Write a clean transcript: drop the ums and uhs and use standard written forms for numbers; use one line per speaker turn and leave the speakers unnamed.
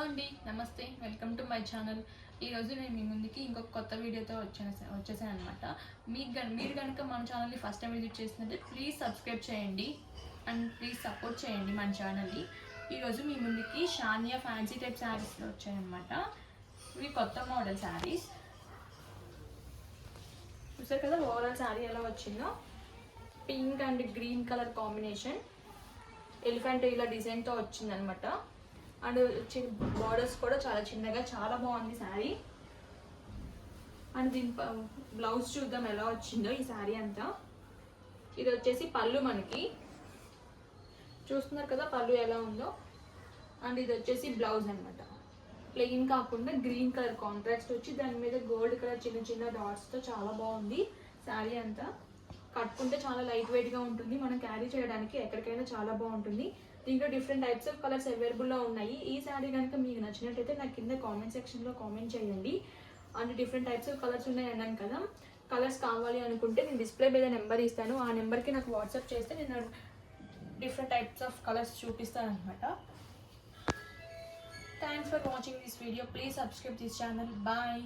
అండి, నమస్తే, welcome to my channel. ఈరోజు నేను మీ ముందుకి ఇంకొక కొత్త వీడియోతో వచ్చేసాను అనమాట. మీరు కనుక మన ఛానల్ని ఫస్ట్ టైం విజిట్ చేస్తుంటే ప్లీజ్ సబ్స్క్రైబ్ చేయండి అండ్ ప్లీజ్ సపోర్ట్ చేయండి మన ఛానల్ని. ఈరోజు మీ ముందుకి షానియా ఫ్యాన్సీ టైప్ శారీస్లో వచ్చాయన్నమాట. ఇవి కొత్త మోడల్ శారీస్. చూసారు కదా ఓవరాల్ శారీ ఎలా వచ్చిందో. Pink and green colour combination, elephant ఇలా డిజైన్తో వచ్చిందనమాట. అండ్ బార్డర్స్ కూడా చాలా చిన్నగా, చాలా బాగుంది శారీ. అండ్ దీని బ్లౌజ్ చూద్దాం ఎలా వచ్చిందో ఈ శారీ అంతా. ఇది వచ్చేసి పళ్ళు, మనకి చూస్తున్నారు కదా పళ్ళు ఎలా ఉందో. అండ్ ఇది వచ్చేసి బ్లౌజ్ అనమాట. ప్లెయిన్ కాకుండా గ్రీన్ కలర్ కాంట్రాస్ట్ వచ్చి దాని మీద గోల్డ్ కలర్ చిన్న చిన్న డాట్స్తో చాలా బాగుంది శారీ అంతా. కట్టుకుంటే చాలా లైట్ వెయిట్గా ఉంటుంది, మనం క్యారీ చేయడానికి ఎక్కడికైనా చాలా బాగుంటుంది. దీంట్లో డిఫరెంట్ టైప్స్ ఆఫ్ కలర్స్ అవైలబుల్లో ఉన్నాయి. ఈ శారీ కనుక మీకు నచ్చినట్టయితే నాకు కింద కామెంట్ సెక్షన్లో కామెంట్ చేయండి. And different types of colours ఉన్నాయి అన్నాను కదా. కలర్స్ కావాలి అనుకుంటే నేను డిస్ప్లే మీద నెంబర్ ఇస్తాను, ఆ నెంబర్కి నాకు వాట్సాప్ చేస్తే నేను డిఫరెంట్ టైప్స్ ఆఫ్ కలర్స్ చూపిస్తాను అనమాట. Thanks for watching this video. Please subscribe this channel. Bye.